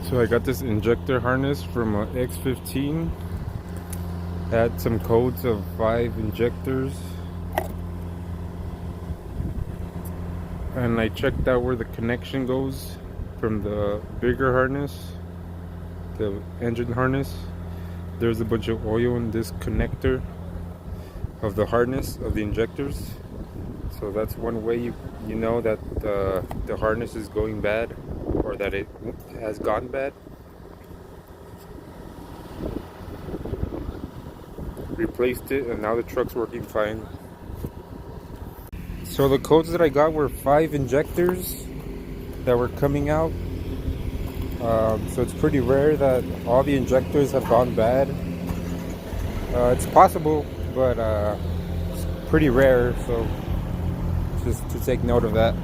So I got this injector harness from a X15. Had some codes of 5 injectors. And I checked out where the connection goes from the bigger harness, the engine harness. There's a bunch of oil in this connector of the harness of the injectors. So that's one way you know that the harness is going bad, or that it has gone bad. Replaced it, and now the truck's working fine. So the codes that I got were 5 injectors that were coming out. So it's pretty rare that all the injectors have gone bad. It's possible, but it's pretty rare, so just to take note of that.